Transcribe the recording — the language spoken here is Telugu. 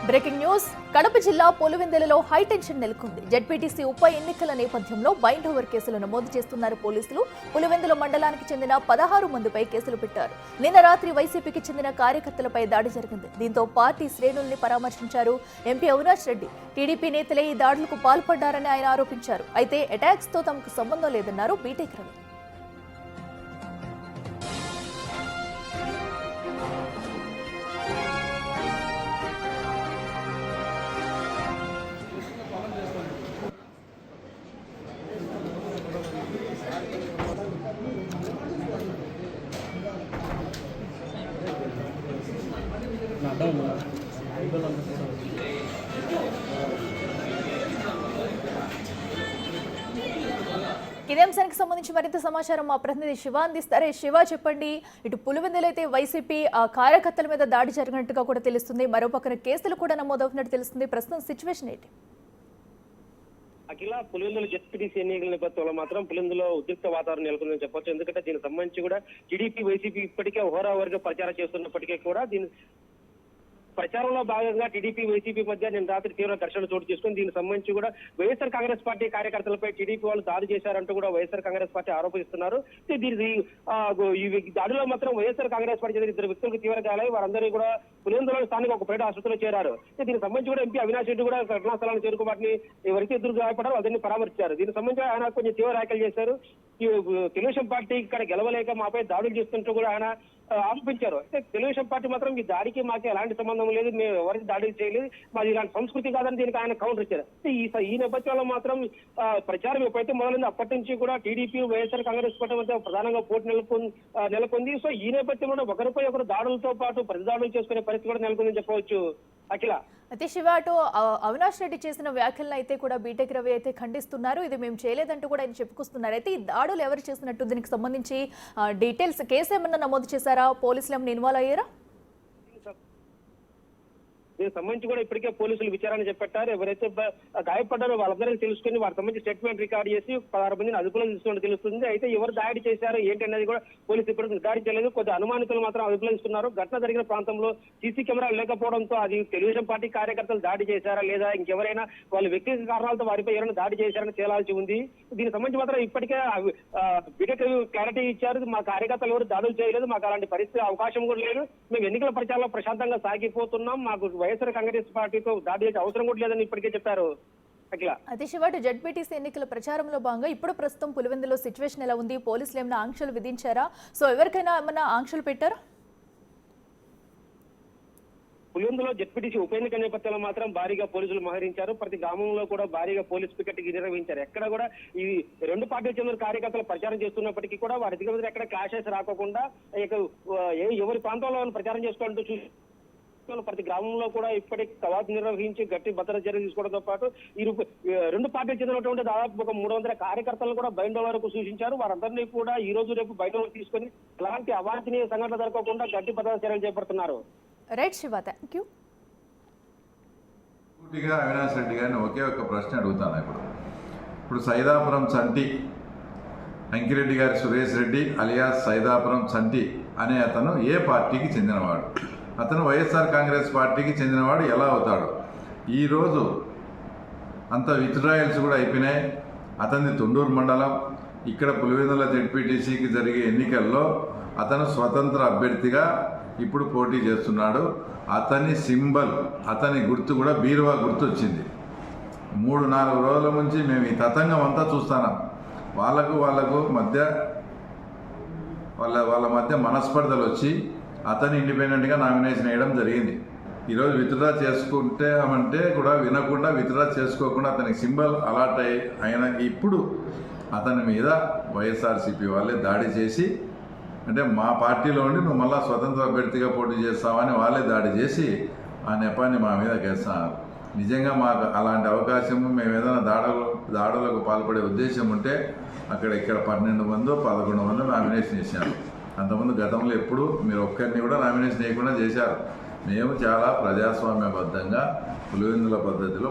Breaking news. కడప జిల్లా పులివెందులలో హైటెన్షన్ నెలకొంది. జెడ్పీటీసీ ఉప ఎన్నికల నేపథ్యంలో బైండ్ ఓవర్ కేసులు నమోదు చేస్తున్నారు పోలీసులు. పులివెందుల మండలానికి చెందిన 16 మందిపై కేసులు పెట్టారు. నిన్న రాత్రి వైసీపీకి చెందిన కార్యకర్తలపై దాడి జరిగింది. దీంతో పార్టీ శ్రేణుల్ని పరామర్శించారు ఎంపీ అవినాష్ రెడ్డి. టీడీపీ నేతలే ఈ దాడులకు పాల్పడ్డారని ఆయన ఆరోపించారు. అయితే అటాక్స్ తో తమకు సంబంధం లేదన్నారు బీటెక్ రవి. ఇదే అంశానికి సంబంధించి మరింత సమాచారం మా ప్రతినిధి శివ అందిస్తారు. శివ, చెప్పండి. ఇటు పులివెందులు అయితే వైసీపీ కార్యకర్తల మీద దాడి జరిగినట్టుగా కూడా తెలుస్తుంది, మరోపక్కన కేసులు కూడా నమోదవుతున్నట్టు తెలుస్తుంది. ప్రస్తుతం సిచ్యువేషన్ ఏంటి? అఖిల, పులివెందుల జెడ్పీటీసీ ఎన్నికల నేపథ్యంలో మాత్రం పులివెందులో ఉద్రిక్త వాతావరణం నెలకొందని చెప్పొచ్చు. ఎందుకంటే దీనికి సంబంధించి కూడా టీడీపీ వైసీపీ ఇప్పటికే హోరావరిగా ప్రచారం చేస్తున్నప్పటికీ కూడా దీని ప్రచారంలో భాగంగా టీడీపీ వైసీపీ మధ్య నిన్న రాత్రి తీవ్ర ఘర్షణ చోటు చేసుకుని దీనికి సంబంధించి కూడా వైఎస్ఆర్ కాంగ్రెస్ పార్టీ కార్యకర్తలపై టీడీపీ వాళ్ళు దాడి చేశారంటూ కూడా వైఎస్ఆర్ కాంగ్రెస్ పార్టీ ఆరోపిస్తున్నారు. ఈ దాడిలో మాత్రం వైఎస్ఆర్ కాంగ్రెస్ పార్టీ చెందిన 2 వ్యక్తులకు తీవ్ర గాయాలై వారందరూ కూడా పులివెందులో స్థానిక ఒక ప్రైవేట్ ఆసుపత్రిలో చేరారు. దీనికి సంబంధించి కూడా ఎంపీ అవినాష్ రెడ్డి కూడా ఘటనా స్థలాన్ని చేరుకోబట్టి ఎవరైతే ఎదురు గాయపడారో అతన్ని పరామర్శించారు. దీనికి సంబంధించి ఆయన కొంచెం తీవ్ర వ్యాఖ్యలు చేశారు. తెలుగుదేశం పార్టీ ఇక్కడ గెలవలేక మాపై దాడులు చేస్తుంటూ కూడా ఆయన ఆరోపించారు. అయితే తెలుగుదేశం పార్టీ మాత్రం ఈ దాడికి మాకు ఎలాంటి సంబంధం లేదు, మేము ఎవరికి దాడి చేయలేదు, మాది ఇలాంటి సంస్కృతి కాదని దీనికి ఆయన కౌంటర్ ఇచ్చారు. ఈ నేపథ్యంలో మాత్రం ప్రచారం ఎప్పుడైతే మొదలైంది అప్పటి నుంచి కూడా టీడీపీ వైఎస్ఆర్ కాంగ్రెస్ పార్టీ మధ్య ప్రధానంగా పోటీ నెలకొంది. సో ఈ నేపథ్యంలో ఒకరిపై ఒకరు దాడులతో పాటు ప్రతిదాడులు చేసుకునే పరిస్థితి కూడా నెలకొందని చెప్పవచ్చు. అఖిల, అయితే శివ, అటు అవినాష్ రెడ్డి చేసిన వ్యాఖ్యలను అయితే కూడా బీటెక్ రవి అయితే ఖండిస్తున్నారు. ఇది మేము చేయలేదంటూ కూడా ఆయన చెప్పుకొస్తున్నారు. అయితే ఈ దాడులు ఎవరు చేసినట్టు, దీనికి సంబంధించి డీటెయిల్స్, కేసు ఏమన్నా నమోదు చేశారా? పోలీసులు ఏమన్నా ఇన్వాల్వ్ అయ్యారా? దీనికి సంబంధించి కూడా ఇప్పటికే పోలీసులు విచారణ చేపట్టారు. ఎవరైతే గాయపడ్డారో వాళ్ళందరినీ తెలుసుకుని వారికి సంబంధించి స్టేట్మెంట్ రికార్డ్ చేసి 16 మందిని అదుపులో తీసుకున్నట్టు తెలుస్తుంది. అయితే ఎవరు దాడి చేశారో ఏంటనేది కూడా పోలీసులు ఇప్పటికీ నిర్ధారించలేదు. కొద్ది అనుమానితులు మాత్రం అదుపులో తీసుకున్నారు. ఘటన జరిగిన ప్రాంతంలో సీసీ కెమెరాలు లేకపోవడంతో అది తెలుగుదేశం పార్టీ కార్యకర్తలు దాడి చేశారా లేదా ఇంకెవరైనా వాళ్ళ వ్యక్తిగత కారణాలతో వారిపై ఎవరైనా దాడి చేశారని తేలాల్సి ఉంది. దీనికి సంబంధించి మాత్రం ఇప్పటికే బీటెక్ క్లారిటీ ఇచ్చారు. మా కార్యకర్తలు ఎవరు దాడులు చేయలేదు, మాకు అలాంటి పరిస్థితి అవకాశం కూడా లేదు, మేము ఎన్నికల ప్రచారంలో ప్రశాంతంగా సాగిపోతున్నాం, మాకు వైఎస్ఆర్ కాంగ్రెస్ పార్టీతో దాడి చేసే అవసరం కూడా లేదని ఇప్పటికే చెప్పారు. అదే శివ, జెడ్పీటీసీ ఎన్నికల ప్రచారంలో భాగంగా ఇప్పుడు ప్రస్తుతం పులివెందులో సిచ్యువేషన్ ఎలా ఉంది? పోలీసులు ఏమైనా ఆంక్షలు విధించారా? సో ఎవరికైనా ఏమైనా ఆంక్షలు పెట్టారా? పులివెందులో జెడ్పీటీసీ ఉప ఎన్నిక నేపథ్యంలో మాత్రం భారీగా పోలీసులు మోహరించారు. ప్రతి గ్రామంలో కూడా భారీగా పోలీస్ పికెట్ నిర్వహించారు. ఎక్కడ కూడా ఈ 2 పార్టీలకు చెందిన కార్యకర్తలు ప్రచారం చేస్తున్నప్పటికీ కూడా వారి దగ్గర ఎక్కడ క్లాషెస్ రాకోకుండా ఎవరి ప్రాంతంలో ప్రచారం చేసుకోవాలంటూ చూసి ప్రతి గ్రామంలో కూడా ఇప్పటికి కవాతు నిర్వహించి గట్టి భద్రత చర్యలు తీసుకోవడంతో పాటు ఈ 2 పార్టీలకు చెందినటువంటి దాదాపు ఒక 300 కార్యకర్తలను కూడా బైండ్ ఓవర్కు సూచించారు. వారందరినీ కూడా ఈ రోజు రేపు బైండ్ ఓవర్ తీసుకొని ఎలాంటి అవాంఛనీయ సంఘటన జరగకుండా గట్టి భద్రత చర్యలు చేపడుతున్నారు. Right Shiva, thank you. Avinash Reddy గారిని ఒకే ఒక ప్రశ్న అడుగుతాను. ఇప్పుడు సైదాపురం చంటి అంకిరెడ్డి గారి సురేష్ రెడ్డి అలియాస్ సైదాపురం చంటి అనే అతను ఏ పార్టీకి చెందినవాడు? అతను వైఎస్ఆర్ కాంగ్రెస్ పార్టీకి చెందినవాడు ఎలా అవుతాడు? ఈరోజు అంత విత్డ్రాయల్స్ కూడా అయిపోయినాయి. అతనిది తొండూరు మండలం. ఇక్కడ పులివెందుల జెడ్పీటీసీకి జరిగే ఎన్నికల్లో అతను స్వతంత్ర అభ్యర్థిగా ఇప్పుడు పోటీ చేస్తున్నాడు. అతని సింబల్, అతని గుర్తు కూడా బీరువా గుర్తు వచ్చింది. 3-4 రోజుల నుంచి మేము ఈ తతంగం అంతా చూస్తున్నాం. వాళ్ళకు మధ్య వాళ్ళ మధ్య మనస్పర్ధలు వచ్చి అతను ఇండిపెండెంట్గా నామినేషన్ వేయడం జరిగింది. ఈరోజు విత్డ్రా చేసుకుంటే కూడా వినకుండా విత్డ్రా చేసుకోకుండా అతనికి సింబల్ అలాట్ అయిన ఇప్పుడు అతని మీద వైఎస్ఆర్సీపీ వాళ్ళే దాడి చేసి, అంటే మా పార్టీలో ఉండి నువ్వు మళ్ళా స్వతంత్ర అభ్యర్థిగా పోటీ చేస్తావని వాళ్ళే దాడి చేసి ఆ నెపాన్ని మా మీద వేస్తున్నారు. నిజంగా మాకు అలాంటి అవకాశం, మేము ఏదైనా దాడులకు పాల్పడే ఉద్దేశం ఉంటే ఇక్కడ 12 మందో 11 మందో నామినేషన్ చేశారు. అంతకుముందు గతంలో ఎప్పుడు మీరు ఒక్కరిని కూడా నామినేషన్ చేయకుండా చేశారు. మేము చాలా ప్రజాస్వామ్యబద్ధంగా పులివెందుల పద్ధతిలో